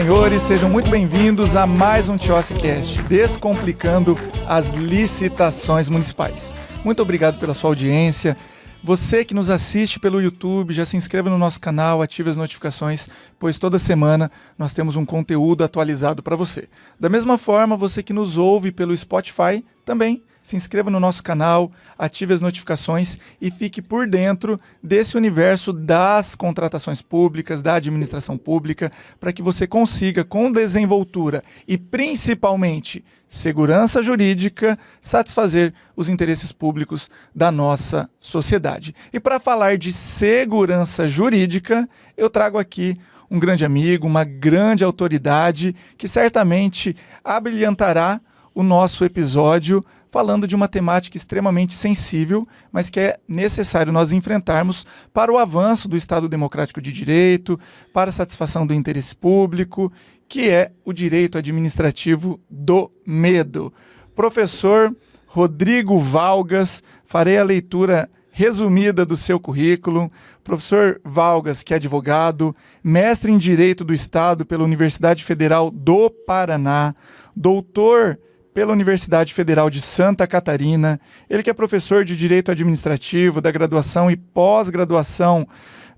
senhores, sejam muito bem-vindos a mais um TiociCast, descomplicando as licitações municipais. Muito obrigado pela sua audiência. Você que nos assiste pelo YouTube, já se inscreva no nosso canal, ative as notificações, pois toda semana nós temos um conteúdo atualizado para você. Da mesma forma, você que nos ouve pelo Spotify, também se inscreva no nosso canal, ative as notificações e fique por dentro desse universo das contratações públicas, da administração pública, para que você consiga, com desenvoltura e principalmente segurança jurídica, satisfazer os interesses públicos da nossa sociedade. E para falar de segurança jurídica, eu trago aqui um grande amigo, uma grande autoridade que certamente abrilhantará o nosso episódio falando de uma temática extremamente sensível, mas que é necessário nós enfrentarmos para o avanço do Estado Democrático de Direito, para a satisfação do interesse público, que é o direito administrativo do medo. Professor Rodrigo Valgas, farei a leitura resumida do seu currículo. Professor Valgas, que é advogado, mestre em Direito do Estado pela Universidade Federal do Paraná, doutor pela Universidade Federal de Santa Catarina, ele que é professor de Direito Administrativo da graduação e pós-graduação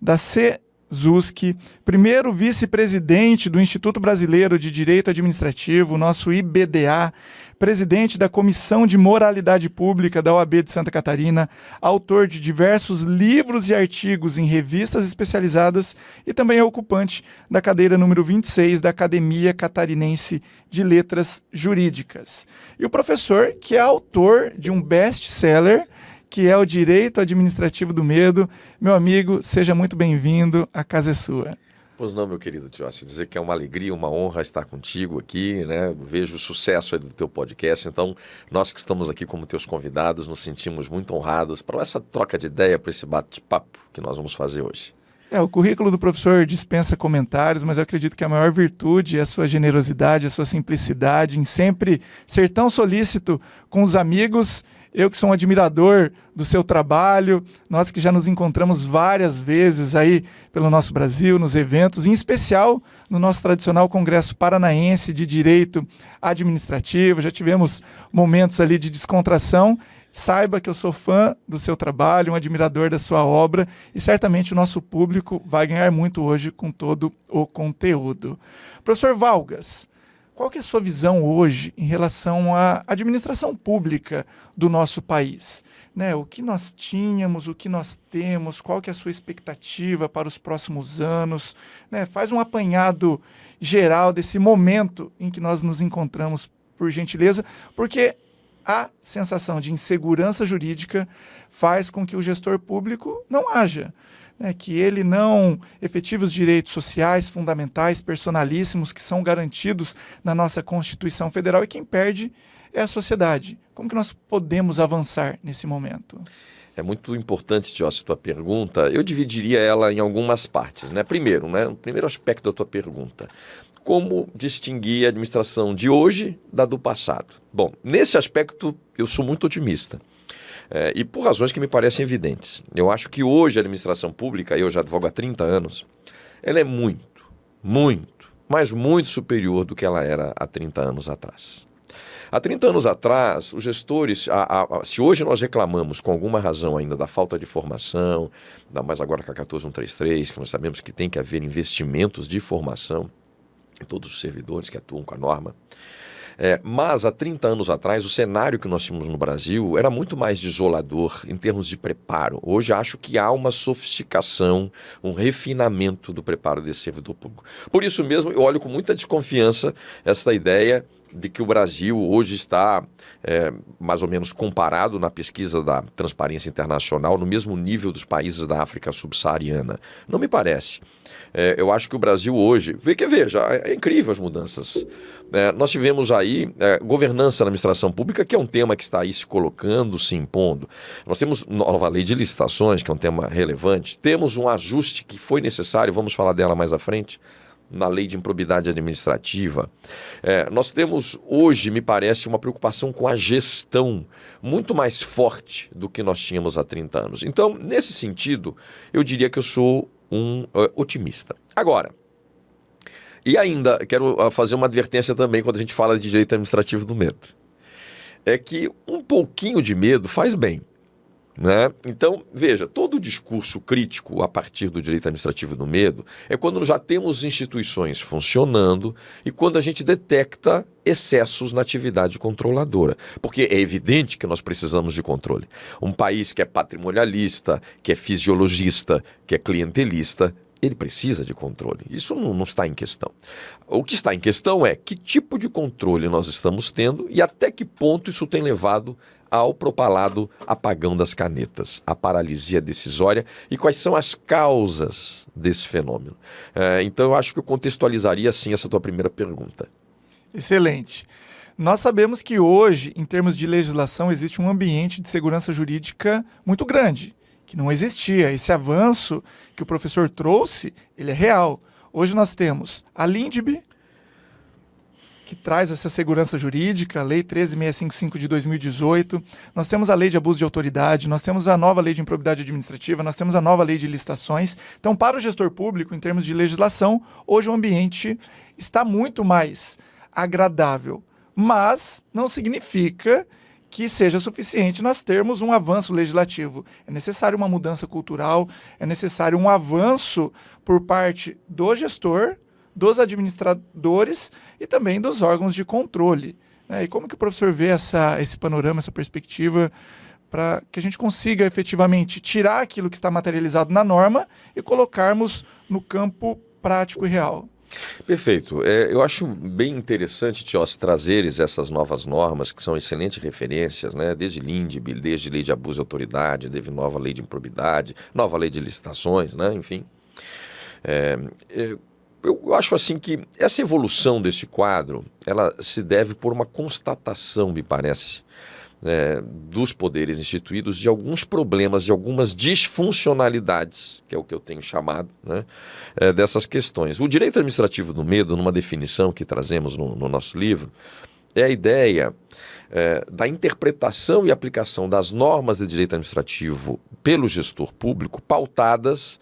da CESUSC, primeiro vice-presidente do Instituto Brasileiro de Direito Administrativo, nosso IBDA, presidente da Comissão de Moralidade Pública da OAB de Santa Catarina, autor de diversos livros e artigos em revistas especializadas e também é ocupante da cadeira número 26 da Academia Catarinense de Letras Jurídicas. E o professor, que é autor de um best-seller, que é o Direito Administrativo do Medo. Meu amigo, seja muito bem-vindo, a casa é sua. Pois não, meu querido Tioci, dizer que é uma alegria, uma honra estar contigo aqui, né? Vejo o sucesso aí do teu podcast, então nós que estamos aqui como teus convidados nos sentimos muito honrados para essa troca de ideia, para esse bate-papo que nós vamos fazer hoje. O currículo do professor dispensa comentários, mas eu acredito que a maior virtude é a sua generosidade, a sua simplicidade em sempre ser tão solícito com os amigos. Eu que sou um admirador do seu trabalho, nós que já nos encontramos várias vezes aí pelo nosso Brasil, nos eventos, em especial no nosso tradicional Congresso Paranaense de Direito Administrativo, já tivemos momentos ali de descontração. Saiba que eu sou fã do seu trabalho, um admirador da sua obra e certamente o nosso público vai ganhar muito hoje com todo o conteúdo. Professor Valgas, qual que é a sua visão hoje em relação à administração pública do nosso país? O que nós tínhamos, o que nós temos, qual que é a sua expectativa para os próximos anos? Faz um apanhado geral desse momento em que nós nos encontramos, por gentileza, porque a sensação de insegurança jurídica faz com que o gestor público não haja, que ele não efetive os direitos sociais fundamentais, personalíssimos, que são garantidos na nossa Constituição Federal, e quem perde é a sociedade. Como que nós podemos avançar nesse momento? É muito importante, Tioci, tua pergunta. Eu dividiria ela em algumas partes. Primeiro, o primeiro aspecto da tua pergunta: como distinguir a administração de hoje da do passado? Bom, nesse aspecto eu sou muito otimista. E por razões que me parecem evidentes. Eu acho que hoje a administração pública, eu já advogo há 30 anos, ela é muito, mas muito superior do que ela era há 30 anos atrás. Há 30 anos atrás, os gestores, se hoje nós reclamamos com alguma razão ainda da falta de formação, ainda mais agora com a 14133, que nós sabemos que tem que haver investimentos de formação em todos os servidores que atuam com a norma, mas há 30 anos atrás o cenário que nós tínhamos no Brasil era muito mais desolador em termos de preparo. Hoje acho que há uma sofisticação, um refinamento do preparo desse servidor público. Por isso mesmo eu olho com muita desconfiança essa ideia de que o Brasil hoje está mais ou menos comparado na pesquisa da Transparência Internacional no mesmo nível dos países da África subsaariana. Não me parece. Eu acho que o Brasil hoje... Veja, é incrível as mudanças. Nós tivemos aí governança na administração pública, que é um tema que está aí se colocando, se impondo. Nós temos nova lei de licitações, que é um tema relevante. Temos um ajuste que foi necessário, vamos falar dela mais à frente, na lei de improbidade administrativa. Nós temos hoje, me parece, uma preocupação com a gestão muito mais forte do que nós tínhamos há 30 anos. Então, nesse sentido, eu diria que eu sou um otimista. Agora, E ainda, quero fazer uma advertência também quando a gente fala de direito administrativo do medo. É que um pouquinho de medo faz bem, né? Então, veja, todo o discurso crítico a partir do direito administrativo do medo é quando já temos instituições funcionando e quando a gente detecta excessos na atividade controladora. Porque é evidente que nós precisamos de controle. Um país que é patrimonialista, que é fisiologista, que é clientelista, ele precisa de controle. Isso não está em questão. O que está em questão é que tipo de controle nós estamos tendo e até que ponto isso tem levado ao propalado apagão das canetas, a paralisia decisória e quais são as causas desse fenômeno. Então eu acho que eu contextualizaria assim essa tua primeira pergunta. Excelente. Nós sabemos que hoje, em termos de legislação, existe um ambiente de segurança jurídica muito grande, que não existia. Esse avanço que o professor trouxe, ele é real. Hoje nós temos a LINDB, que traz essa segurança jurídica, a Lei 13.655 de 2018, nós temos a Lei de Abuso de Autoridade, nós temos a nova Lei de Improbidade Administrativa, nós temos a nova Lei de Licitações. Então, para o gestor público, em termos de legislação, hoje o ambiente está muito mais agradável, mas não significa que seja suficiente nós termos um avanço legislativo. É necessário uma mudança cultural, é necessário um avanço por parte do gestor, dos administradores e também dos órgãos de controle. E como que o professor vê esse panorama, essa perspectiva, para que a gente consiga efetivamente tirar aquilo que está materializado na norma e colocarmos no campo prático e real? Perfeito. Eu acho bem interessante, Tios, trazeres essas novas normas, que são excelentes referências, né? Desde LINDB, desde Lei de Abuso de Autoridade, desde nova Lei de Improbidade, nova Lei de Licitações, né? Enfim. Eu acho assim que essa evolução desse quadro, ela se deve por uma constatação, me parece, dos poderes instituídos de alguns problemas, de algumas disfuncionalidades, que é o que eu tenho chamado, né, dessas questões. O direito administrativo do medo, numa definição que trazemos no nosso livro, é a ideia da interpretação e aplicação das normas de direito administrativo pelo gestor público, pautadas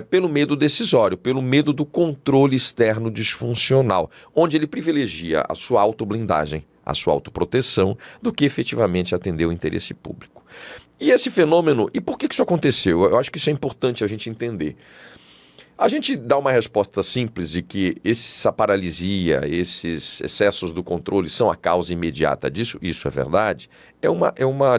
pelo medo decisório, pelo medo do controle externo disfuncional, onde ele privilegia a sua autoblindagem, a sua autoproteção, do que efetivamente atender o interesse público. E esse fenômeno, e por que isso aconteceu? Eu acho que isso é importante a gente entender. A gente dá uma resposta simples de que essa paralisia, esses excessos do controle são a causa imediata disso, isso é verdade,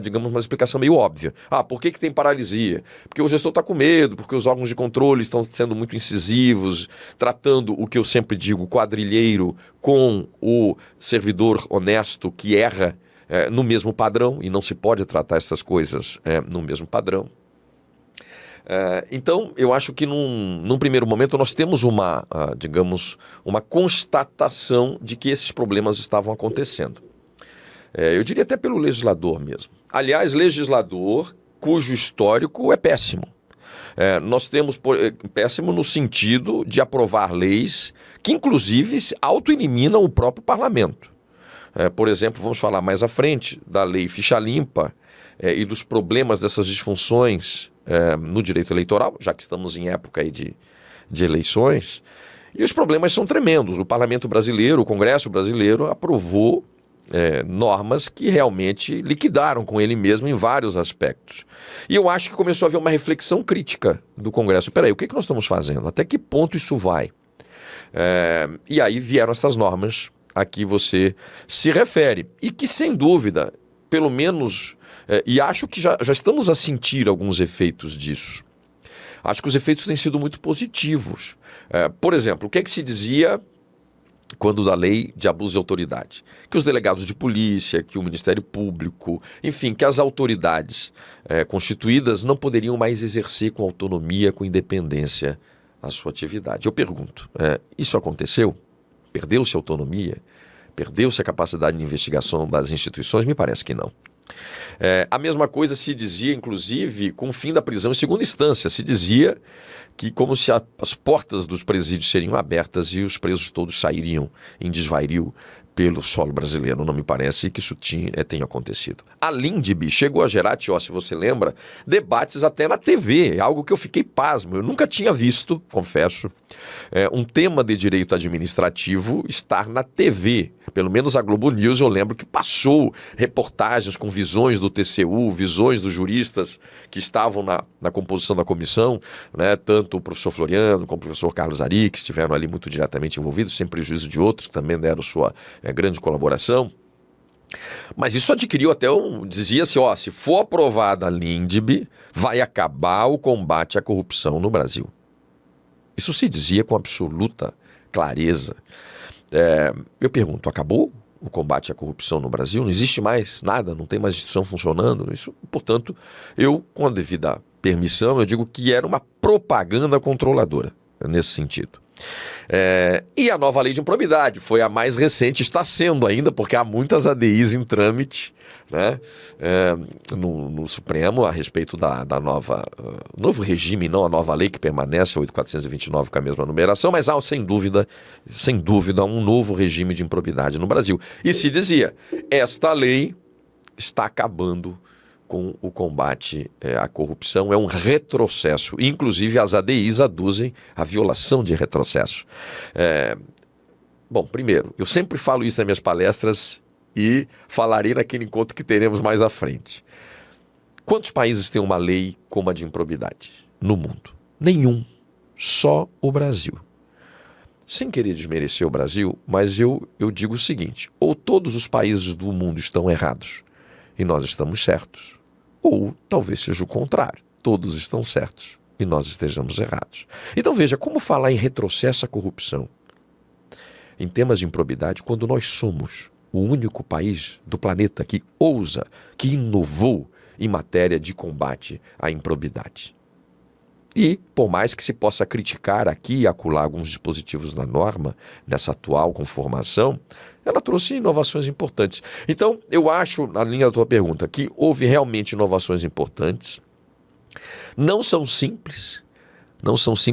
digamos, uma explicação meio óbvia. Por que tem paralisia? Porque o gestor está com medo, porque os órgãos de controle estão sendo muito incisivos, tratando o que eu sempre digo, quadrilheiro, com o servidor honesto que erra no mesmo padrão, e não se pode tratar essas coisas no mesmo padrão. Então, eu acho que num primeiro momento nós temos uma constatação de que esses problemas estavam acontecendo. Eu diria até pelo legislador mesmo. Aliás, legislador cujo histórico é péssimo. Nós temos péssimo no sentido de aprovar leis que inclusive auto-eliminam o próprio parlamento. Por exemplo, vamos falar mais à frente da lei ficha limpa e dos problemas dessas disfunções no direito eleitoral, já que estamos em época aí de eleições, e os problemas são tremendos. O parlamento brasileiro, o Congresso brasileiro, aprovou normas que realmente liquidaram com ele mesmo em vários aspectos. E eu acho que começou a haver uma reflexão crítica do Congresso. Peraí, o que nós estamos fazendo? Até que ponto isso vai? E aí vieram essas normas a que você se refere, e que sem dúvida, pelo menos... e acho que já estamos a sentir alguns efeitos disso. Acho que os efeitos têm sido muito positivos. Por exemplo, o que se dizia quando da lei de abuso de autoridade? Que os delegados de polícia, que o Ministério Público, enfim, que as autoridades constituídas não poderiam mais exercer com autonomia, com independência a sua atividade. Eu pergunto, isso aconteceu? Perdeu-se a autonomia? Perdeu-se a capacidade de investigação das instituições? Me parece que não. A mesma coisa se dizia, inclusive, com o fim da prisão em segunda instância. Se dizia que como se as portas dos presídios seriam abertas e os presos todos sairiam em desvario pelo solo brasileiro. Não me parece que isso tenha acontecido. A Lindbe chegou a gerar, Tió, se você lembra, debates até na TV, algo que eu fiquei pasmo. Eu nunca tinha visto, confesso, um tema de direito administrativo estar na TV. Pelo menos a Globo News eu lembro que passou reportagens com visões do TCU, visões dos juristas que estavam na composição da comissão, né? Tanto o professor Floriano como o professor Carlos Ari, que estiveram ali muito diretamente envolvidos, sem prejuízo de outros que também deram sua grande colaboração. Mas isso adquiriu até dizia-se, se for aprovada a Lindbe, vai acabar o combate à corrupção no Brasil. Isso se dizia com absoluta clareza. Eu pergunto, acabou o combate à corrupção no Brasil? Não existe mais nada, não tem mais instituição funcionando? Isso, portanto, eu, com a devida permissão, eu digo que era uma propaganda controladora, nesse sentido. E a nova lei de improbidade foi a mais recente, está sendo ainda, porque há muitas ADIs em trâmite, né, no Supremo a respeito da nova novo regime, não a nova lei que permanece, a 8.429 com a mesma numeração, mas há sem dúvida um novo regime de improbidade no Brasil. E se dizia, esta lei está acabando com o combate à corrupção, é um retrocesso. Inclusive as ADIs aduzem a violação de retrocesso. Bom, primeiro, eu sempre falo isso nas minhas palestras e falarei naquele encontro que teremos mais à frente. Quantos países têm uma lei como a de improbidade no mundo? Nenhum. Só o Brasil. Sem querer desmerecer o Brasil, mas eu digo o seguinte, ou todos os países do mundo estão errados e nós estamos certos, ou talvez seja o contrário, todos estão certos e nós estejamos errados. Então veja, como falar em retrocesso à corrupção em temas de improbidade quando nós somos o único país do planeta que ousa, que inovou em matéria de combate à improbidade. E, por mais que se possa criticar aqui e acolá alguns dispositivos na norma, nessa atual conformação, ela trouxe inovações importantes. Então, eu acho, na linha da tua pergunta, que houve realmente inovações importantes. Não são simples.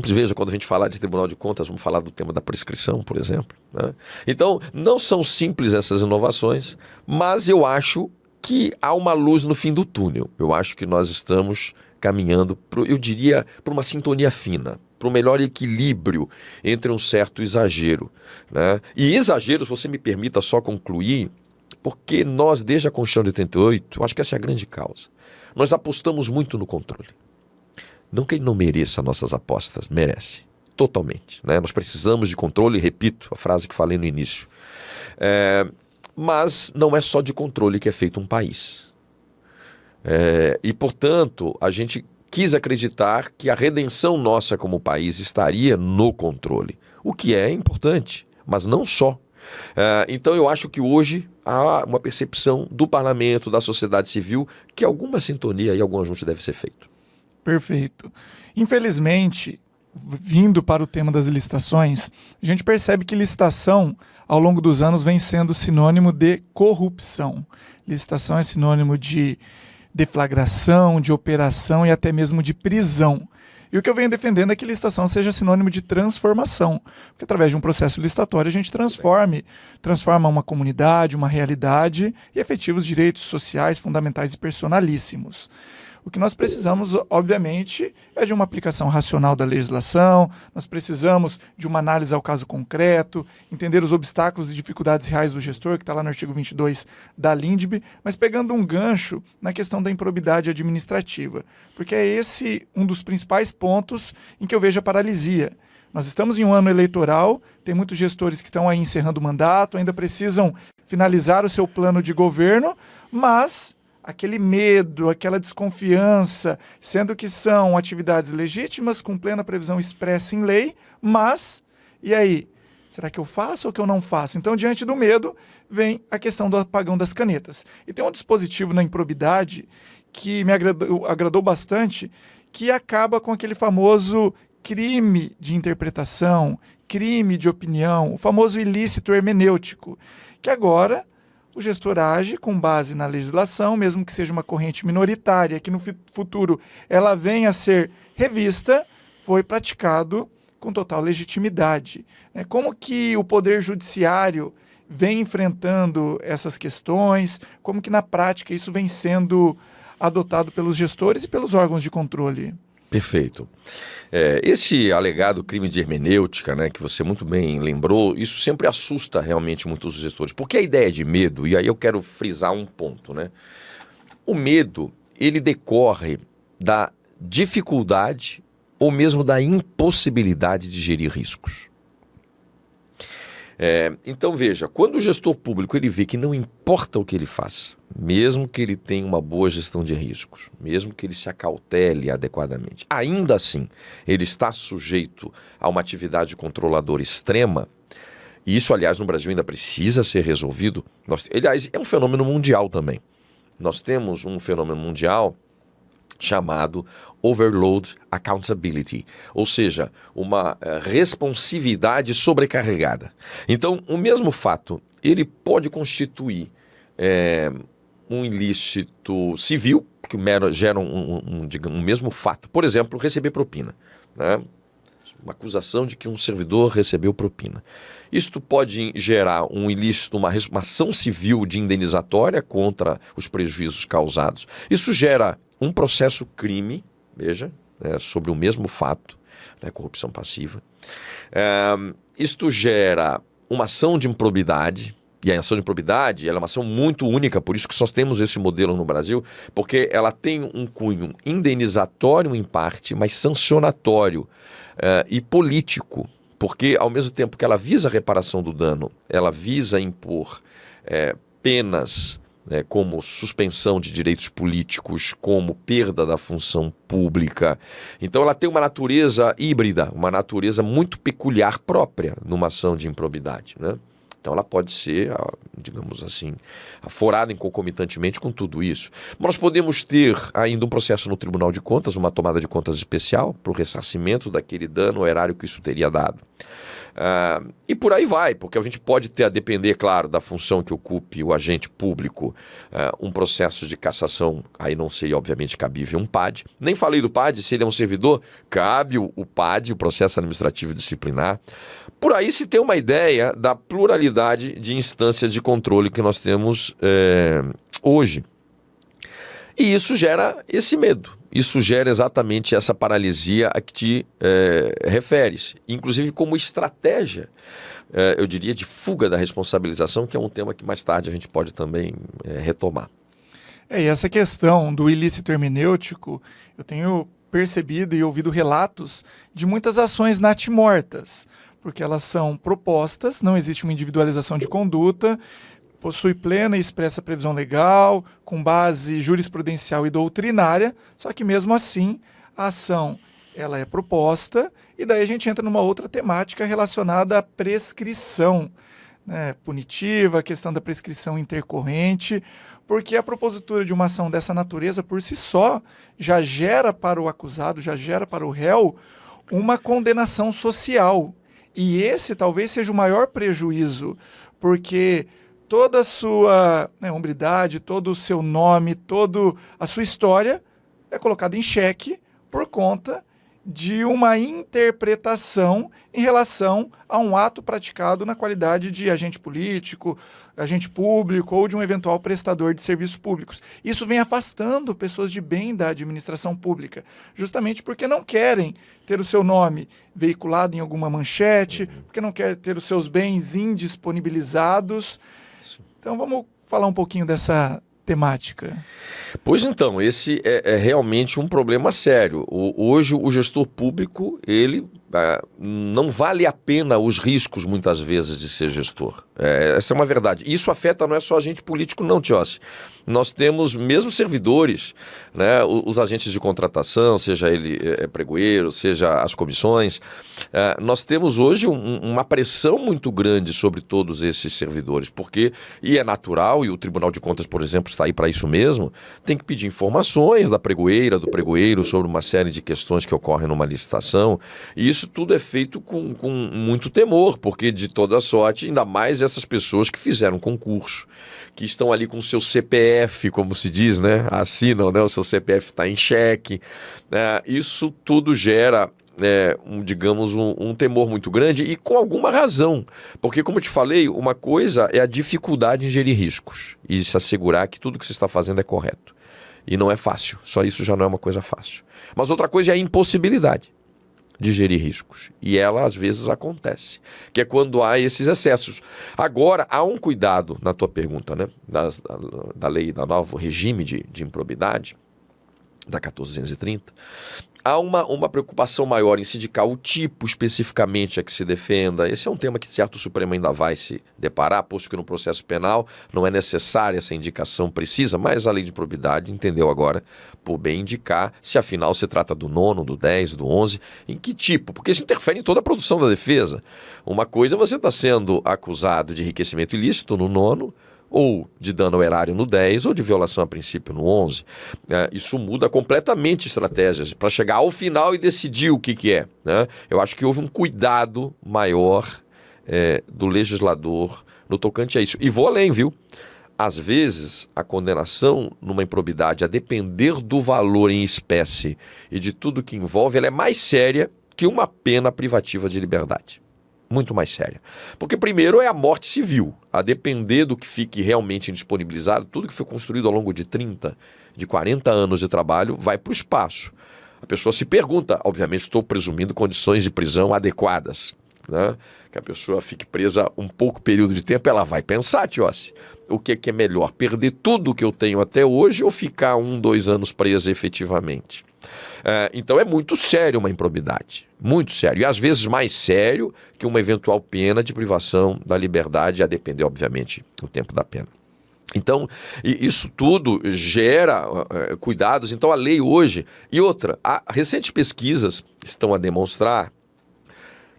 Veja, quando a gente falar de Tribunal de Contas, vamos falar do tema da prescrição, por exemplo, né? Então, não são simples essas inovações, mas eu acho que há uma luz no fim do túnel. Eu acho que nós estamos caminhando, eu diria, para uma sintonia fina, para um melhor equilíbrio entre um certo exagero, né? E exagero, se você me permita só concluir, porque nós, desde a Constituição de 88, acho que essa é a grande causa, nós apostamos muito no controle. Não que ele não mereça nossas apostas, merece, totalmente, né? Nós precisamos de controle, repito a frase que falei no início, mas não é só de controle que é feito um país. E, portanto, a gente quis acreditar que a redenção nossa como país estaria no controle, o que é importante, mas não só. Então eu acho que hoje há uma percepção do parlamento, da sociedade civil, que alguma sintonia e algum ajuste deve ser feito. Perfeito. Infelizmente, vindo para o tema das licitações, a gente percebe que licitação, ao longo dos anos, vem sendo sinônimo de corrupção. Licitação é sinônimo de deflagração, de operação e até mesmo de prisão. E o que eu venho defendendo é que licitação seja sinônimo de transformação, porque através de um processo licitatório a gente transforma uma comunidade, uma realidade e efetiva os direitos sociais fundamentais e personalíssimos. O que nós precisamos, obviamente, é de uma aplicação racional da legislação, nós precisamos de uma análise ao caso concreto, entender os obstáculos e dificuldades reais do gestor, que está lá no artigo 22 da Lindbe, mas pegando um gancho na questão da improbidade administrativa, porque é esse um dos principais pontos em que eu vejo a paralisia. Nós estamos em um ano eleitoral, tem muitos gestores que estão aí encerrando o mandato, ainda precisam finalizar o seu plano de governo, mas aquele medo, aquela desconfiança, sendo que são atividades legítimas, com plena previsão expressa em lei, mas, e aí? Será que eu faço ou que eu não faço? Então, diante do medo, vem a questão do apagão das canetas. E tem um dispositivo na improbidade que me agradou bastante, que acaba com aquele famoso crime de interpretação, crime de opinião, o famoso ilícito hermenêutico, que agora o gestor age com base na legislação, mesmo que seja uma corrente minoritária, que no futuro ela venha a ser revista, foi praticado com total legitimidade. Como que o Poder Judiciário vem enfrentando essas questões? Como que na prática isso vem sendo adotado pelos gestores e pelos órgãos de controle? Perfeito. Esse alegado crime de hermenêutica, né, que você muito bem lembrou, isso sempre assusta realmente muitos gestores. Porque a ideia de medo, e aí eu quero frisar um ponto, né? O medo, ele decorre da dificuldade ou mesmo da impossibilidade de gerir riscos. Então veja, quando o gestor público ele vê que não importa o que ele faça, mesmo que ele tenha uma boa gestão de riscos, mesmo que ele se acautele adequadamente, ainda assim ele está sujeito a uma atividade controladora extrema, e isso aliás no Brasil ainda precisa ser resolvido. Aliás, é um fenômeno mundial também. Nós temos um fenômeno mundial chamado Overload Accountability, ou seja, uma responsividade sobrecarregada. Então, o mesmo fato, ele pode constituir um ilícito civil, que gera um mesmo fato. Por exemplo, receber propina, né? Uma acusação de que um servidor recebeu propina. Isto pode gerar um ilícito, uma ação civil de indenizatória contra os prejuízos causados. Isso gera um processo crime, veja, sobre o mesmo fato, né, corrupção passiva. Isto gera uma ação de improbidade, e a ação de improbidade ela é uma ação muito única, por isso que só temos esse modelo no Brasil, porque ela tem um cunho indenizatório em parte, mas sancionatório e político, porque ao mesmo tempo que ela visa a reparação do dano, ela visa impor penas, como suspensão de direitos políticos, como perda da função pública. Então ela tem uma natureza híbrida, uma natureza muito peculiar própria numa ação de improbidade, né? Então ela pode ser, digamos assim, aforada concomitantemente com tudo isso. Nós podemos ter ainda um processo no Tribunal de Contas, uma tomada de contas especial para o ressarcimento daquele dano, o erário que isso teria dado. E por aí vai, porque a gente pode ter, a depender, claro, da função que ocupe o agente público, um processo de cassação, aí não seria obviamente cabível um PAD. Nem falei do PAD, se ele é um servidor, cabe o PAD, o processo administrativo disciplinar. Por aí se tem uma ideia da pluralidade de instâncias de controle que nós temos hoje. E isso gera esse medo. Isso gera exatamente essa paralisia a que te referes. Inclusive como estratégia, eu diria, de fuga da responsabilização, que é um tema que mais tarde a gente pode também retomar. E essa questão do ilícito hermenêutico, eu tenho percebido e ouvido relatos de muitas ações natimortas, porque elas são propostas, não existe uma individualização de conduta, possui plena e expressa previsão legal, com base jurisprudencial e doutrinária, só que mesmo assim a ação ela é proposta e daí a gente entra numa outra temática relacionada à prescrição, né, punitiva, a questão da prescrição intercorrente, porque a propositura de uma ação dessa natureza por si só já gera para o acusado, já gera para o réu uma condenação social. E esse talvez seja o maior prejuízo, porque toda a sua hombridade, todo o seu nome, toda a sua história é colocada em xeque por conta de uma interpretação em relação a um ato praticado na qualidade de agente político, agente público ou de um eventual prestador de serviços públicos. Isso vem afastando pessoas de bem da administração pública, justamente porque não querem ter o seu nome veiculado em alguma manchete, porque não querem ter os seus bens indisponibilizados. Então vamos falar um pouquinho dessa temática. Pois então, esse é realmente um problema sério. Hoje o gestor público, ele não vale a pena os riscos muitas vezes de ser gestor. Essa é uma verdade. Isso afeta não é só agente político não, Tiossi. Nós temos mesmo servidores, né, os agentes de contratação, seja ele pregoeiro, seja as comissões. Nós temos hoje uma pressão muito grande sobre todos esses servidores, porque, e é natural, e o Tribunal de Contas, por exemplo, está aí para isso mesmo, tem que pedir informações da pregoeira, do pregoeiro, sobre uma série de questões que ocorrem numa licitação, e isso tudo é feito com muito temor, porque de toda sorte, ainda mais essas pessoas que fizeram concurso, que estão ali com o seu CPF, como se diz, né? Assinam, né? O seu CPF está em xeque. Isso tudo gera digamos, um temor muito grande e com alguma razão. Porque, como eu te falei, uma coisa é a dificuldade em gerir riscos e se assegurar que tudo que você está fazendo é correto. E não é fácil, só isso já não é uma coisa fácil. Mas outra coisa é a impossibilidade de gerir riscos. E ela, às vezes, acontece, que é quando há esses excessos. Agora, há um cuidado na tua pergunta, né? Da lei, da novo regime de improbidade, da 1430, há uma preocupação maior em se indicar o tipo especificamente a que se defenda. Esse é um tema que, certo, o Supremo ainda vai se deparar, posto que no processo penal não é necessária essa indicação precisa, mas a lei de probidade entendeu agora por bem indicar se afinal se trata do 9º, do 10, do 11, em que tipo, porque isso interfere em toda a produção da defesa. Uma coisa é você está sendo acusado de enriquecimento ilícito no 9º, ou de dano ao erário no 10, ou de violação a princípio no 11. Isso muda completamente estratégias para chegar ao final e decidir o que é. Né? Eu acho que houve um cuidado maior do legislador no tocante a isso. E vou além, viu? Às vezes, a condenação numa improbidade, a depender do valor em espécie e de tudo que envolve, ela é mais séria que uma pena privativa de liberdade. Muito mais séria. Porque primeiro é a morte civil, a depender do que fique realmente indisponibilizado, tudo que foi construído ao longo de 30, de 40 anos de trabalho vai para o espaço. A pessoa se pergunta, obviamente estou presumindo condições de prisão adequadas, né? Que a pessoa fique presa um pouco período de tempo, ela vai pensar, Tiossi, o que é melhor, perder tudo que eu tenho até hoje ou ficar 1, 2 anos presa efetivamente? Então é muito sério uma improbidade, muito sério, e às vezes mais sério que uma eventual pena de privação da liberdade, a depender, obviamente, do tempo da pena. Então, isso tudo gera cuidados. Então a lei hoje, e outra, recentes pesquisas estão a demonstrar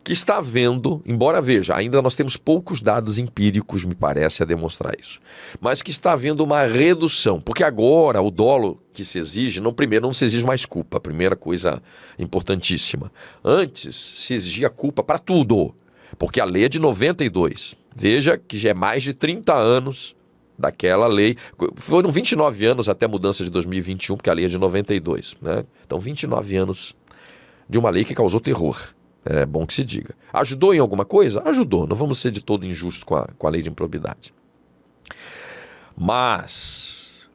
que está havendo, embora veja, ainda nós temos poucos dados empíricos, me parece, a demonstrar isso, mas que está havendo uma redução, porque agora o dolo que se exige, primeiro não se exige mais culpa, a primeira coisa importantíssima. Antes se exigia culpa para tudo, porque a lei é de 92, veja que já é mais de 30 anos daquela lei, foram 29 anos até a mudança de 2021, porque a lei é de 92, né? Então 29 anos de uma lei que causou terror. É bom que se diga. Ajudou em alguma coisa? Ajudou. Não vamos ser de todo injustos com a lei de improbidade. Mas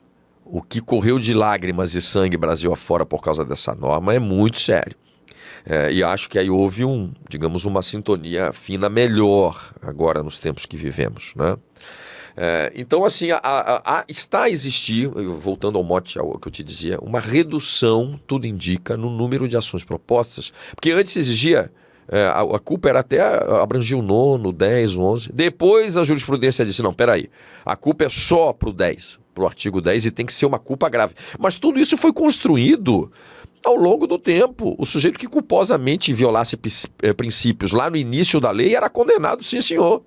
o que correu de lágrimas e sangue Brasil afora por causa dessa norma é muito sério. E acho que aí houve digamos, uma sintonia fina melhor agora nos tempos que vivemos, né? Então, assim, está a existir, voltando ao mote, ao que eu te dizia, uma redução, tudo indica, no número de ações propostas. Porque antes se exigia, a culpa era até abrangia o 9º, o 10, o 11. Depois a jurisprudência disse, não, peraí, a culpa é só para o 10, para o artigo 10, e tem que ser uma culpa grave. Mas tudo isso foi construído ao longo do tempo. O sujeito que culposamente violasse princípios lá no início da lei era condenado, sim senhor.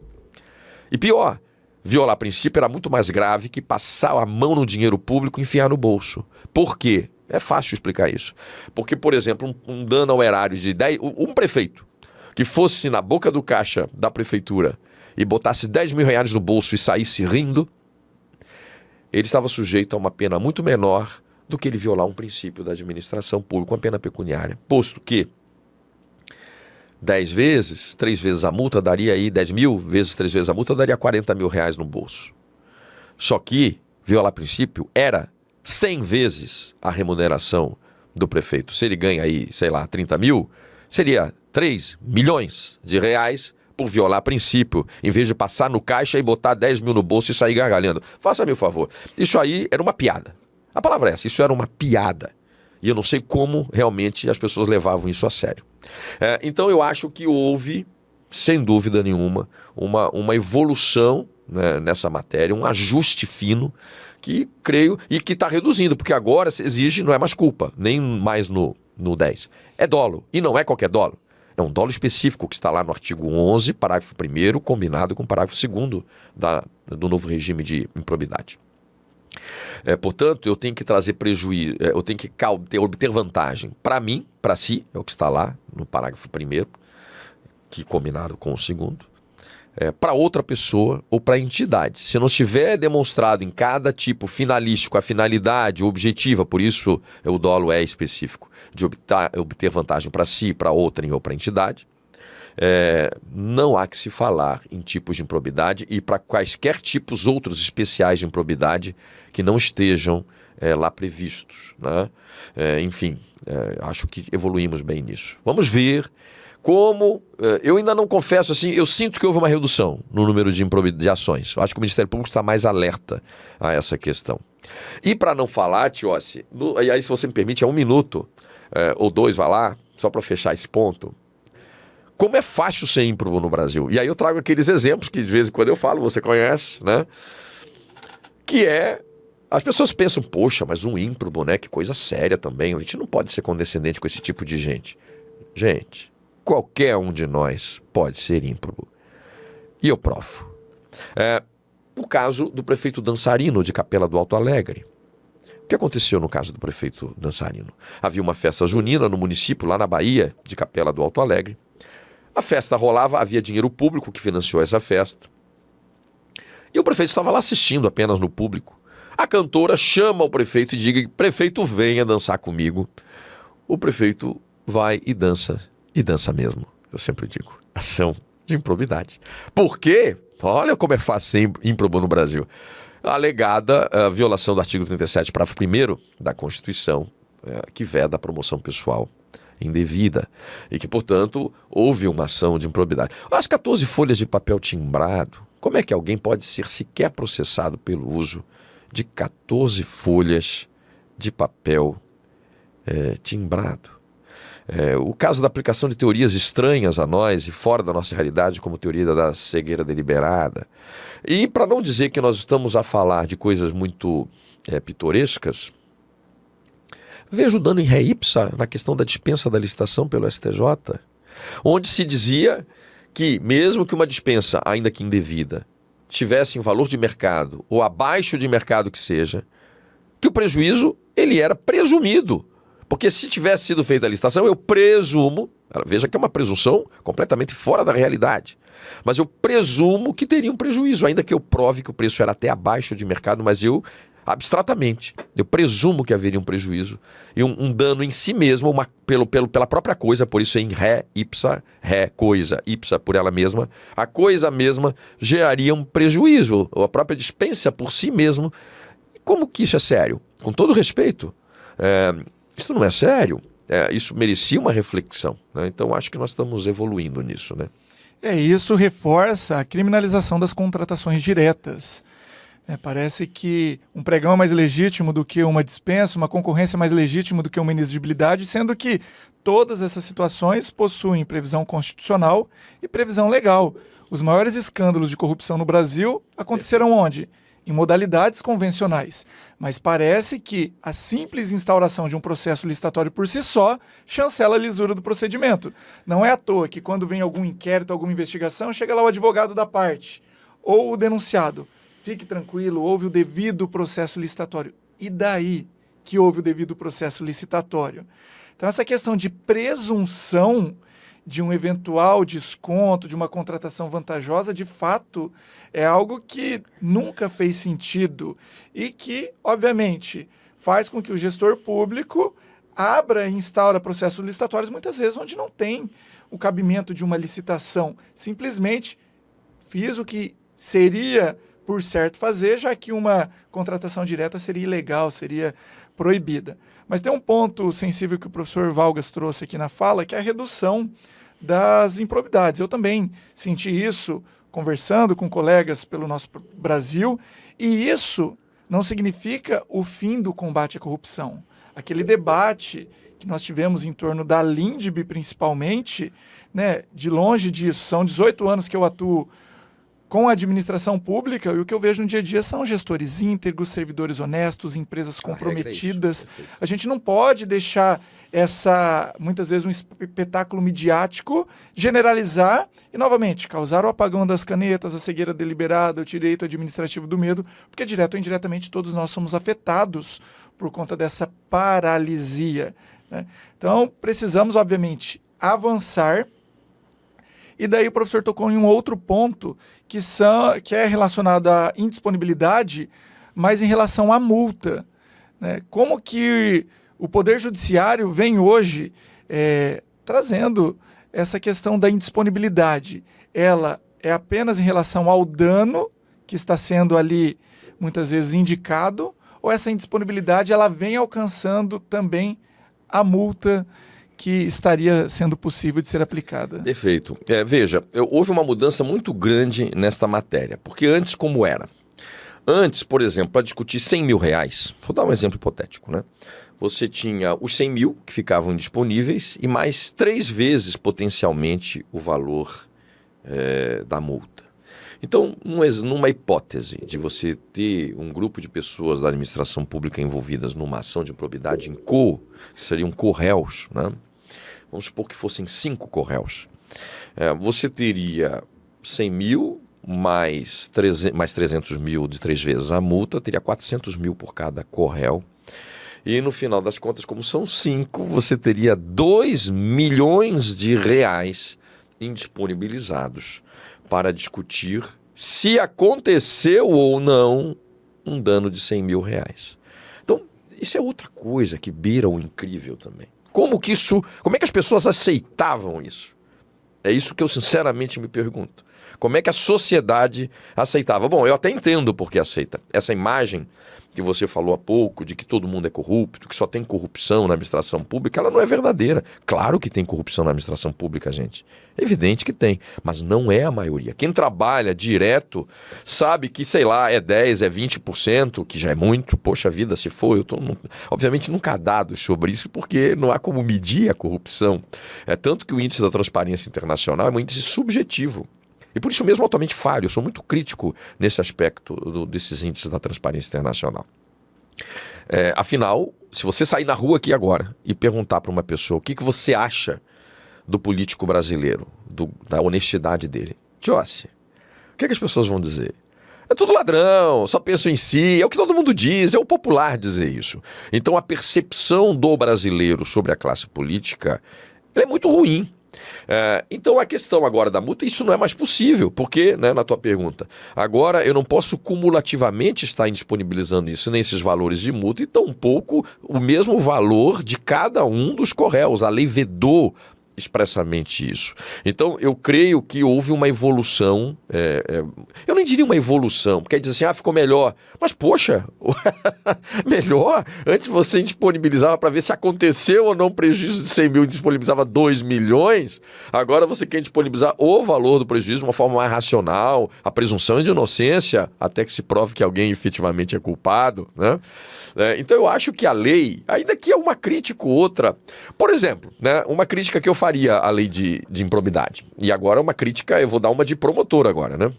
E pior, violar princípio era muito mais grave que passar a mão no dinheiro público e enfiar no bolso. Por quê? É fácil explicar isso. Porque, por exemplo, um dano ao erário de 10... Um prefeito que fosse na boca do caixa da prefeitura e botasse 10 mil reais no bolso e saísse rindo, ele estava sujeito a uma pena muito menor do que ele violar um princípio da administração pública, uma pena pecuniária. Posto que 10 vezes, 3 vezes a multa daria aí 10 mil, vezes 3 vezes a multa daria 40 mil reais no bolso. Só que violar princípio era 100 vezes a remuneração do prefeito. Se ele ganha aí, sei lá, 30 mil, seria 3 milhões de reais por violar princípio, em vez de passar no caixa e botar 10 mil no bolso e sair gargalhando. Faça-me o favor. Isso aí era uma piada. A palavra é essa, isso era uma piada. E eu não sei como realmente as pessoas levavam isso a sério. Então eu acho que houve, sem dúvida nenhuma, uma evolução, né, nessa matéria, um ajuste fino que creio e que está reduzindo, porque agora se exige, não é mais culpa, nem mais no 10. É dolo, e não é qualquer dolo. É um dolo específico que está lá no artigo 11, parágrafo 1º, combinado com o parágrafo 2º do novo regime de improbidade. Portanto, eu tenho que trazer prejuízo, eu tenho que obter vantagem para mim, para si, é o que está lá no parágrafo 1º, que combinado com o 2º, para outra pessoa ou para a entidade. Se não estiver demonstrado em cada tipo finalístico a finalidade objetiva, por isso o dolo é específico, de obter vantagem para si, para outrem ou para a entidade, não há que se falar em tipos de improbidade e para quaisquer tipos outros especiais de improbidade que não estejam lá previstos, né? Enfim, acho que evoluímos bem nisso. Vamos ver como... eu ainda não confesso, assim, eu sinto que houve uma redução no número de ações. Eu acho que o Ministério Público está mais alerta a essa questão. E para não falar, Tiossi, e aí se você me permite, 1 minuto ou 2, vai lá, só para fechar esse ponto. Como é fácil ser ímprobo no Brasil? E aí eu trago aqueles exemplos que de vez em quando eu falo, você conhece, né? Que as pessoas pensam, poxa, mas um ímprobo, né? Que coisa séria também. A gente não pode ser condescendente com esse tipo de gente. Gente, qualquer um de nós pode ser ímprobo. E eu provo. O caso do prefeito Dançarino, de Capela do Alto Alegre. O que aconteceu no caso do prefeito Dançarino? Havia uma festa junina no município, lá na Bahia, de Capela do Alto Alegre. A festa rolava, havia dinheiro público que financiou essa festa. E o prefeito estava lá assistindo apenas no público. A cantora chama o prefeito e diz: prefeito, venha dançar comigo. O prefeito vai e dança mesmo. Eu sempre digo, ação de improbidade. Por quê? Olha como é fácil ser ímprobo no Brasil. A alegada violação do artigo 37, parágrafo 1º da Constituição, que veda a promoção pessoal indevida e que, portanto, houve uma ação de improbidade. As 14 folhas de papel timbrado, como é que alguém pode ser sequer processado pelo uso de 14 folhas de papel timbrado? O caso da aplicação de teorias estranhas a nós e fora da nossa realidade, como a teoria da cegueira deliberada. E para não dizer que nós estamos a falar de coisas muito pitorescas, vejo o dano em ré ipsa na questão da dispensa da licitação pelo STJ, onde se dizia que mesmo que uma dispensa, ainda que indevida, tivesse em valor de mercado ou abaixo de mercado que seja, que o prejuízo ele era presumido. Porque se tivesse sido feita a licitação, eu presumo, veja que é uma presunção completamente fora da realidade, mas eu presumo que teria um prejuízo, ainda que eu prove que o preço era até abaixo de mercado, mas abstratamente, eu presumo que haveria um prejuízo e um dano em si mesmo, pela própria coisa, por isso em ré, ipsa, ré, coisa, ipsa por ela mesma, a coisa mesma geraria um prejuízo, ou a própria dispensa por si mesmo. E como que isso é sério? Com todo respeito, isso não é sério, isso merecia uma reflexão, né? Então acho que nós estamos evoluindo nisso, né? Isso reforça a criminalização das contratações diretas. Parece que um pregão é mais legítimo do que uma dispensa, uma concorrência é mais legítima do que uma inexigibilidade, sendo que todas essas situações possuem previsão constitucional e previsão legal. Os maiores escândalos de corrupção no Brasil aconteceram onde? Em modalidades convencionais. Mas parece que a simples instauração de um processo licitatório por si só chancela a lisura do procedimento. Não é à toa que quando vem algum inquérito, alguma investigação, chega lá o advogado da parte ou o denunciado. Fique tranquilo, houve o devido processo licitatório. E daí que houve o devido processo licitatório? Então, essa questão de presunção de um eventual desconto, de uma contratação vantajosa, de fato, é algo que nunca fez sentido e que, obviamente, faz com que o gestor público abra e instaura processos licitatórios, muitas vezes, onde não tem o cabimento de uma licitação. Simplesmente fiz o que seria por certo fazer, já que uma contratação direta seria ilegal, seria proibida. Mas tem um ponto sensível que o professor Valgas trouxe aqui na fala, que é a redução das improbidades. Eu também senti isso conversando com colegas pelo nosso Brasil, e isso não significa o fim do combate à corrupção. Aquele debate que nós tivemos em torno da LINDB, principalmente, né, de longe disso, são 18 anos que eu atuo com a administração pública, e o que eu vejo no dia a dia são gestores íntegros, servidores honestos, empresas comprometidas. A gente não pode deixar muitas vezes um espetáculo midiático, generalizar e, novamente, causar o apagão das canetas, a cegueira deliberada, o direito administrativo do medo, porque direto ou indiretamente todos nós somos afetados por conta dessa paralisia, né? Então, precisamos, obviamente, avançar E daí o professor tocou em um outro ponto que é relacionado à indisponibilidade, mas em relação à multa, né? Como que o Poder Judiciário vem hoje trazendo essa questão da indisponibilidade? Ela é apenas em relação ao dano que está sendo ali muitas vezes indicado, ou essa indisponibilidade ela vem alcançando também a multa que estaria sendo possível de ser aplicada? Perfeito. Veja, houve uma mudança muito grande nesta matéria, porque antes como era? Antes, por exemplo, para discutir 100 mil reais, vou dar um exemplo hipotético, né? Você tinha os 100 mil que ficavam disponíveis e mais 3 vezes potencialmente o valor da multa. Então, numa hipótese de você ter um grupo de pessoas da administração pública envolvidas numa ação de improbidade em que seriam co-réus, né? Vamos supor que fossem 5 co-réus. Você teria 100 mil mais 300 mil de 3 vezes a multa, teria 400 mil por cada co-réu. E no final das contas, como são 5, você teria 2 milhões de reais indisponibilizados para discutir se aconteceu ou não um dano de 100 mil reais. Então, isso é outra coisa que beira o incrível também. Como é que as pessoas aceitavam isso? É isso que eu sinceramente me pergunto. Como é que a sociedade aceitava? Bom, eu até entendo porque aceita. Essa imagem que você falou há pouco, de que todo mundo é corrupto, que só tem corrupção na administração pública, ela não é verdadeira. Claro que tem corrupção na administração pública, gente. É evidente que tem, mas não é a maioria. Quem trabalha direto sabe que, sei lá, é 10%, é 20%, que já é muito. Poxa vida, se for, obviamente nunca há dados sobre isso, porque não há como medir a corrupção. É tanto que o índice da transparência internacional é um índice subjetivo. E por isso mesmo altamente falho. Eu sou muito crítico nesse aspecto desses índices da transparência internacional. Afinal, se você sair na rua aqui agora e perguntar para uma pessoa o que você acha do político brasileiro, da honestidade dele, Josse, o que as pessoas vão dizer? É tudo ladrão, só pensa em si, é o que todo mundo diz, é o popular dizer isso. Então a percepção do brasileiro sobre a classe política é muito ruim. Então a questão agora da multa, isso não é mais possível, porque, né, na tua pergunta, agora eu não posso cumulativamente estar indisponibilizando isso, nem esses valores de multa, e tampouco o mesmo valor de cada um dos co-réus. A lei vedou expressamente isso. Então eu creio que houve uma evolução, eu nem diria uma evolução, porque aí diz assim, ficou melhor, mas poxa, melhor, antes você disponibilizava para ver se aconteceu ou não prejuízo de 100 mil, disponibilizava 2 milhões, agora você quer disponibilizar o valor do prejuízo de uma forma mais racional, a presunção de inocência, até que se prove que alguém efetivamente é culpado, né? Então eu acho que a lei, ainda que é uma crítica ou outra, por exemplo, né, uma crítica que eu faria à lei de improbidade, e agora uma crítica, eu vou dar uma de promotor agora, né?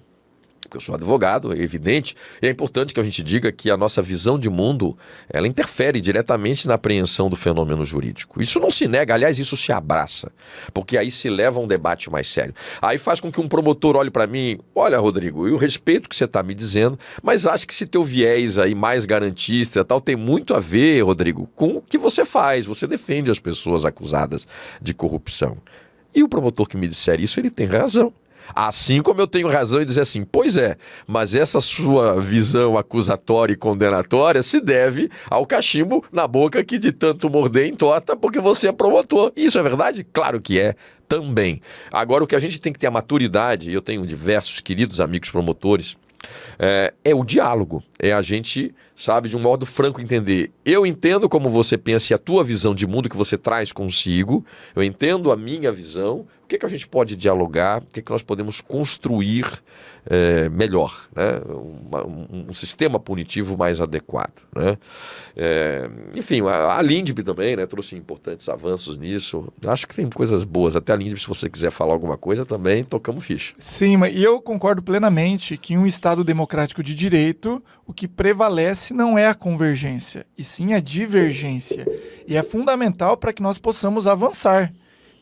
Porque eu sou advogado, é evidente, e é importante que a gente diga que a nossa visão de mundo, ela interfere diretamente na apreensão do fenômeno jurídico. Isso não se nega, aliás, isso se abraça, porque aí se leva a um debate mais sério. Aí faz com que um promotor olhe para mim, olha, Rodrigo, eu respeito o que você está me dizendo, mas acho que esse teu viés aí mais garantista e tal tem muito a ver, Rodrigo, com o que você faz, você defende as pessoas acusadas de corrupção. E o promotor que me disser isso, ele tem razão. Assim como eu tenho razão em dizer assim, pois é, mas essa sua visão acusatória e condenatória se deve ao cachimbo na boca que de tanto morder entorta porque você é promotor. Isso é verdade? Claro que é, também. Agora, o que a gente tem que ter a maturidade, e eu tenho diversos queridos amigos promotores, é o diálogo, é a gente, sabe, de um modo franco entender. Eu entendo como você pensa e a tua visão de mundo que você traz consigo, eu entendo a minha visão, o que a gente pode dialogar, o que nós podemos construir melhor, né? Um sistema punitivo mais adequado, né? Enfim, a Lindbe também, né, trouxe importantes avanços nisso. Acho que tem coisas boas. Até a Lindbe, se você quiser falar alguma coisa, também tocamos ficha. Sim, e eu concordo plenamente que em um Estado democrático de direito, o que prevalece não é a convergência, e sim a divergência. E é fundamental para que nós possamos avançar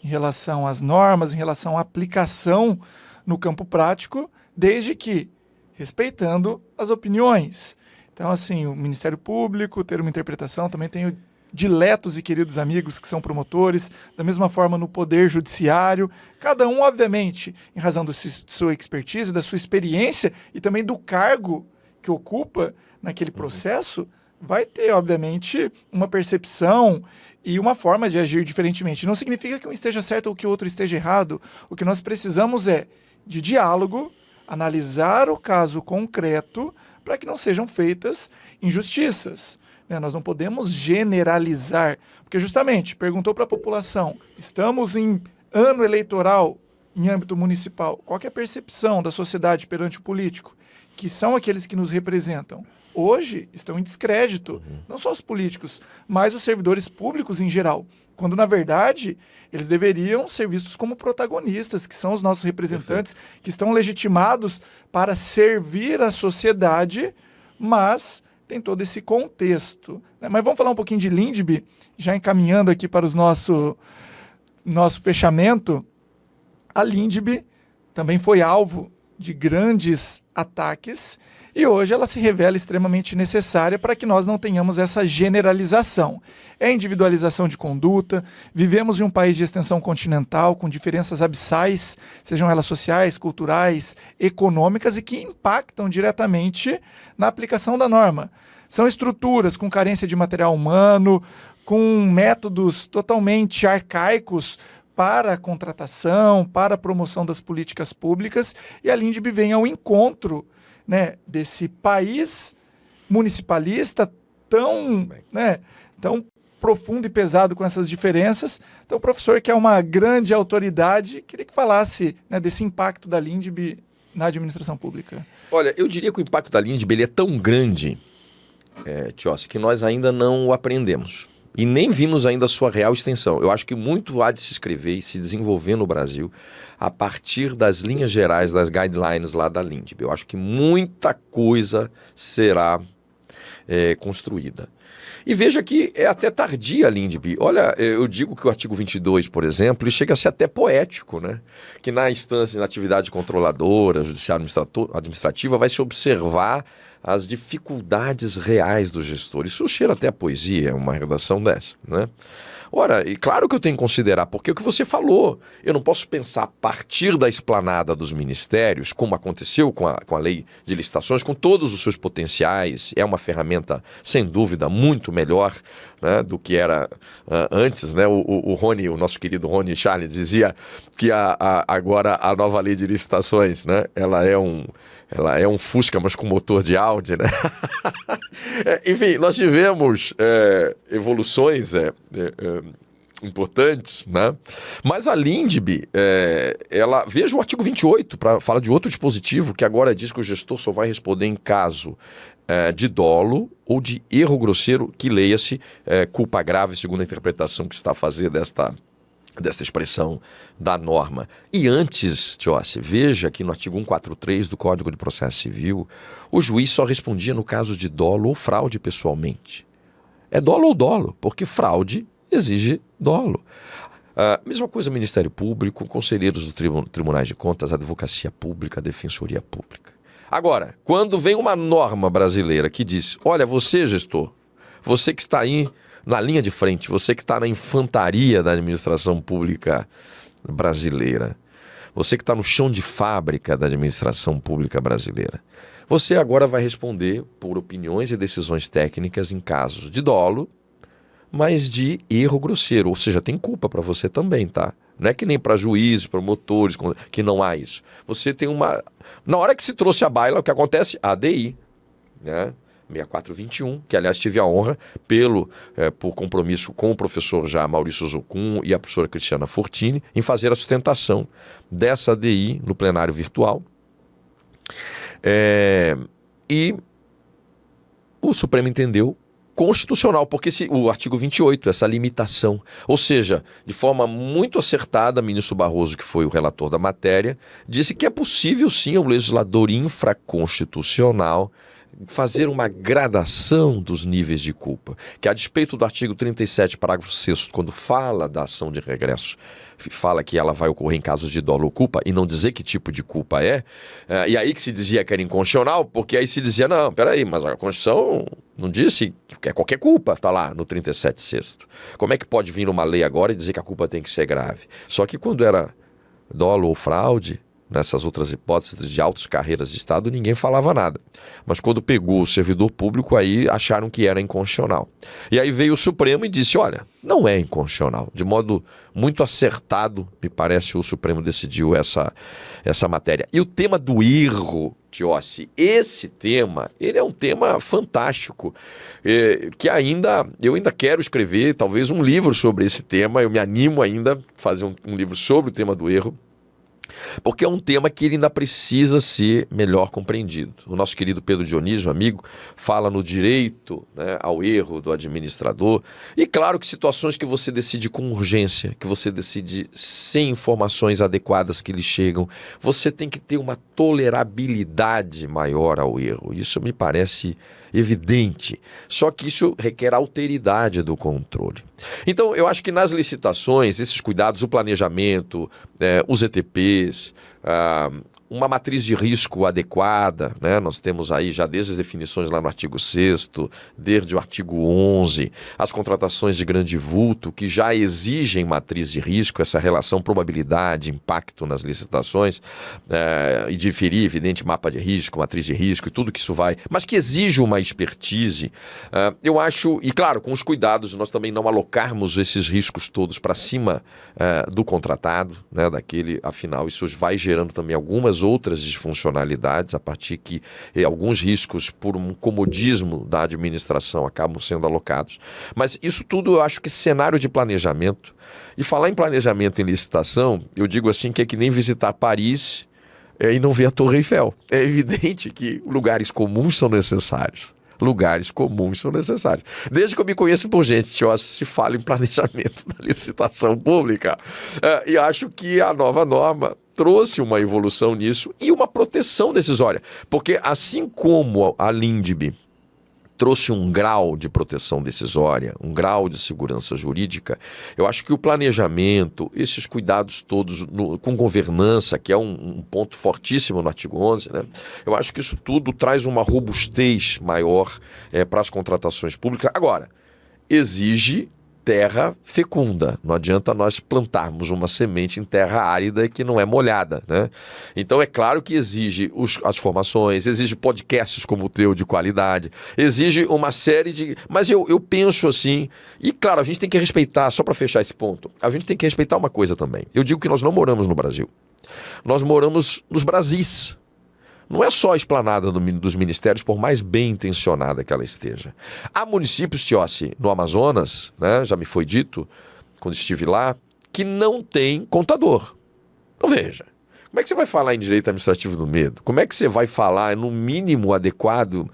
em relação às normas, em relação à aplicação no campo prático, desde que respeitando as opiniões. Então, assim, o Ministério Público ter uma interpretação, também tenho diletos e queridos amigos que são promotores, da mesma forma no Poder Judiciário, cada um, obviamente, em razão da sua expertise, da sua experiência e também do cargo que ocupa naquele processo, vai ter, obviamente, uma percepção e uma forma de agir diferentemente. Não significa que um esteja certo ou que o outro esteja errado. O que nós precisamos é de diálogo, analisar o caso concreto para que não sejam feitas injustiças. Nós não podemos generalizar, porque justamente perguntou para a população, estamos em ano eleitoral em âmbito municipal, qual que é a percepção da sociedade perante o político, que são aqueles que nos representam? Hoje estão em descrédito, não só os políticos, mas os servidores públicos em geral, quando na verdade eles deveriam ser vistos como protagonistas, que são os nossos representantes, que estão legitimados para servir a sociedade, mas tem todo esse contexto. Mas vamos falar um pouquinho de Lindbe, já encaminhando aqui para o nosso fechamento. A Lindbe também foi alvo de grandes ataques e hoje ela se revela extremamente necessária para que nós não tenhamos essa generalização. É individualização de conduta, vivemos em um país de extensão continental com diferenças abissais, sejam elas sociais, culturais, econômicas e que impactam diretamente na aplicação da norma. São estruturas com carência de material humano, com métodos totalmente arcaicos para a contratação, para a promoção das políticas públicas, e a Lindbe vem ao encontro, desse país municipalista tão profundo e pesado com essas diferenças. Então, o professor, que é uma grande autoridade, queria que falasse desse impacto da Lindbe na administração pública. Olha, eu diria que o impacto da Lindbe ele é tão grande, Tiossi, que nós ainda não o aprendemos. E nem vimos ainda a sua real extensão. Eu acho que muito há de se escrever e se desenvolver no Brasil a partir das linhas gerais, das guidelines lá da Lindbe. Eu acho que muita coisa será construída. E veja que é até tardia a Lindbe. Olha, eu digo que o artigo 22, por exemplo, ele chega a ser até poético, né? Que na instância, na atividade controladora, judiciária administrativa, vai se observar as dificuldades reais do gestor. Isso cheira até a poesia, uma redação dessa, né? Ora, e claro que eu tenho que considerar, porque é o que você falou, eu não posso pensar a partir da esplanada dos ministérios, como aconteceu com a lei de licitações, com todos os seus potenciais, é uma ferramenta, sem dúvida, muito melhor, né, do que era antes, né? O Rony, o nosso querido Rony Charles, dizia que agora a nova lei de licitações, né, ela é um Fusca, mas com motor de Audi, né? Enfim, nós tivemos evoluções importantes, né? Mas a Lindbe, veja o artigo 28, para falar de outro dispositivo, que agora diz que o gestor só vai responder em caso de dolo ou de erro grosseiro, que leia-se culpa grave, segundo a interpretação que está a fazer desta expressão da norma. E antes, Tiossi, veja que no artigo 143 do Código de Processo Civil, o juiz só respondia no caso de dolo ou fraude pessoalmente. É dolo ou dolo, porque fraude exige dolo. Mesma coisa Ministério Público, conselheiros do Tribunais de Contas, Advocacia Pública, Defensoria Pública. Agora, quando vem uma norma brasileira que diz, olha, você, gestor, você que está aí na linha de frente, você que está na infantaria da administração pública brasileira, você que está no chão de fábrica da administração pública brasileira, você agora vai responder por opiniões e decisões técnicas em casos de dolo, mas de erro grosseiro, ou seja, tem culpa para você também, tá? Não é que nem para juízes, promotores, que não há isso. Você tem uma... Na hora que se trouxe a baila, o que acontece? A ADI, né? 6421, que aliás tive a honra, por compromisso com o professor já Maurício Zocum e a professora Cristiana Fortini, em fazer a sustentação dessa ADI no plenário virtual. E o Supremo entendeu constitucional, porque o artigo 28, essa limitação, ou seja, de forma muito acertada, o ministro Barroso, que foi o relator da matéria, disse que é possível sim o legislador infraconstitucional fazer uma gradação dos níveis de culpa, que a despeito do artigo 37, parágrafo 6º, quando fala da ação de regresso, fala que ela vai ocorrer em casos de dolo ou culpa, e não dizer que tipo de culpa e aí que se dizia que era inconstitucional, porque aí se dizia, não, peraí, mas a Constituição não disse que é qualquer culpa, está lá no 37, 6º. Como é que pode vir uma lei agora e dizer que a culpa tem que ser grave? Só que quando era dolo ou fraude, nessas outras hipóteses de altas carreiras de Estado, ninguém falava nada. Mas quando pegou o servidor público, aí acharam que era inconstitucional. E aí veio o Supremo e disse, olha, não é inconstitucional. De modo muito acertado, me parece, o Supremo decidiu essa matéria. E o tema do erro, Tiossi, esse tema, ele é um tema fantástico, que eu ainda quero escrever talvez um livro sobre esse tema, eu me animo ainda a fazer um livro sobre o tema do erro, porque é um tema que ele ainda precisa ser melhor compreendido. O nosso querido Pedro Dionísio, amigo, fala no direito, né, ao erro do administrador. E claro que situações que você decide com urgência, que você decide sem informações adequadas que lhe chegam, você tem que ter uma tolerabilidade maior ao erro. Isso me parece evidente. Só que isso requer alteridade do controle. Então, eu acho que nas licitações, esses cuidados, o planejamento, os ETPs, uma matriz de risco adequada, né? Nós temos aí já desde as definições lá no artigo 6º, desde o artigo 11, as contratações de grande vulto, que já exigem matriz de risco, essa relação probabilidade, impacto nas licitações, e diferir, evidente, mapa de risco, matriz de risco e tudo que isso vai, mas que exige uma expertise, eu acho, e claro, com os cuidados, nós também não alocarmos esses riscos todos para cima do contratado, né? Daquele, afinal, isso vai gerando também algumas outras disfuncionalidades, a partir que alguns riscos por um comodismo da administração acabam sendo alocados. Mas isso tudo eu acho que cenário de planejamento, e falar em planejamento em licitação, eu digo assim que é que nem visitar Paris e não ver a Torre Eiffel. É evidente que lugares comuns são necessários. Lugares comuns são necessários. Desde que eu me conheço por gente, se fala em planejamento da licitação pública. E acho que a nova norma trouxe uma evolução nisso e uma proteção decisória. Porque assim como a LINDB trouxe um grau de proteção decisória, um grau de segurança jurídica, eu acho que o planejamento, esses cuidados todos com governança, que é um ponto fortíssimo no artigo 11, né? Eu acho que isso tudo traz uma robustez maior para as contratações públicas. Agora, exige terra fecunda. Não adianta nós plantarmos uma semente em terra árida que não é molhada, né? Então é claro que exige as formações, exige podcasts como o teu de qualidade, exige uma série de... Mas eu penso assim, e claro, a gente tem que respeitar, só para fechar esse ponto, a gente tem que respeitar uma coisa também. Eu digo que nós não moramos no Brasil. Nós moramos nos Brasis. Não é só a esplanada dos ministérios, por mais bem intencionada que ela esteja. Há municípios, Tiossi, no Amazonas, né, já me foi dito, quando estive lá, que não tem contador. Então veja, como é que você vai falar em direito administrativo do medo? Como é que você vai falar no mínimo adequado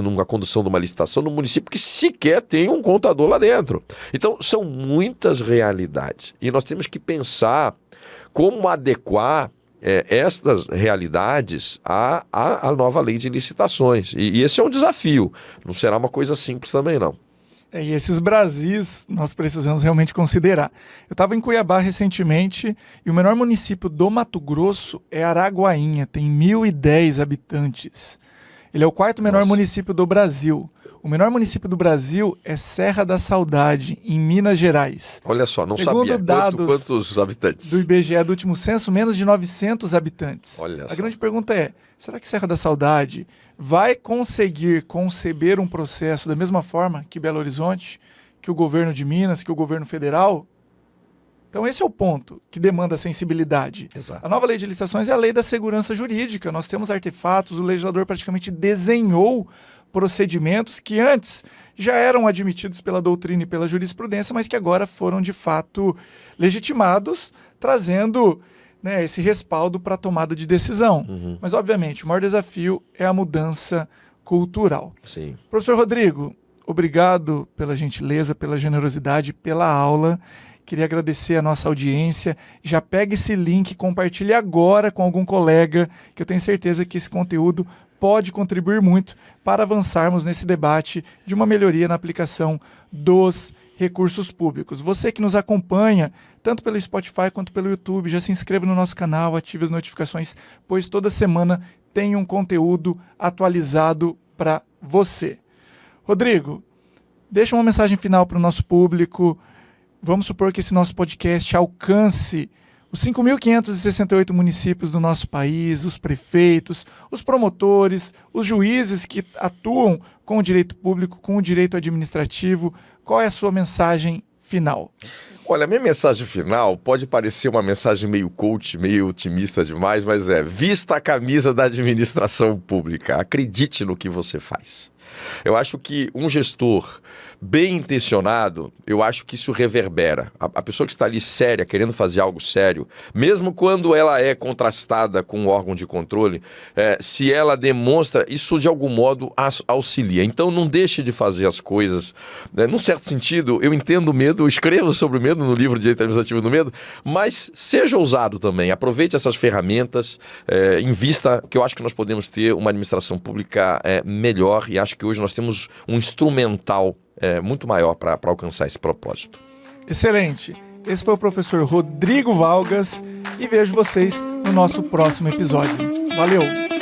numa condução de uma licitação no município que sequer tem um contador lá dentro? Então são muitas realidades e nós temos que pensar como adequar estas realidades à nova lei de licitações. E esse é um desafio, não será uma coisa simples também não. E esses Brasis nós precisamos realmente considerar. Eu estava em Cuiabá recentemente e o menor município do Mato Grosso é Araguainha, tem 1.010 habitantes. Ele é o quarto menor município do Brasil. O menor município do Brasil é Serra da Saudade, em Minas Gerais. Olha só, não Segundo sabia. Dados quantos habitantes? do IBGE do último censo, menos de 900 habitantes. Olha A grande pergunta é, será que Serra da Saudade vai conseguir conceber um processo da mesma forma que Belo Horizonte, que o governo de Minas, que o governo federal? Então esse é o ponto que demanda sensibilidade. Exato. A nova lei de licitações é a lei da segurança jurídica. Nós temos artefatos, o legislador praticamente desenhou procedimentos que antes já eram admitidos pela doutrina e pela jurisprudência, mas que agora foram de fato legitimados, trazendo, né, esse respaldo para a tomada de decisão. Uhum. Mas obviamente o maior desafio é a mudança cultural. Sim. Professor Rodrigo, obrigado pela gentileza, pela generosidade, pela aula. Queria agradecer a nossa audiência. Já pega esse link, compartilhe agora com algum colega, que eu tenho certeza que esse conteúdo pode contribuir muito para avançarmos nesse debate de uma melhoria na aplicação dos recursos públicos. Você que nos acompanha, tanto pelo Spotify quanto pelo YouTube, já se inscreva no nosso canal, ative as notificações, pois toda semana tem um conteúdo atualizado para você. Rodrigo, deixa uma mensagem final para o nosso público. Vamos supor que esse nosso podcast alcance os 5.568 municípios do nosso país, os prefeitos, os promotores, os juízes que atuam com o direito público, com o direito administrativo. Qual é a sua mensagem final? Olha, a minha mensagem final pode parecer uma mensagem meio coach, meio otimista demais, mas vista a camisa da administração pública, acredite no que você faz. Eu acho que um gestor bem intencionado, eu acho que isso reverbera. A pessoa que está ali séria, querendo fazer algo sério, mesmo quando ela é contrastada com um órgão de controle, se ela demonstra, isso de algum modo auxilia. Então não deixe de fazer as coisas. Num certo sentido, eu entendo o medo, eu escrevo sobre o medo no livro Direito Administrativo do Medo, mas seja ousado também, aproveite essas ferramentas, invista, que eu acho que nós podemos ter uma administração pública melhor, e acho que hoje nós temos um instrumental muito maior para alcançar esse propósito. Excelente! Esse foi o professor Rodrigo Valgas e vejo vocês no nosso próximo episódio. Valeu!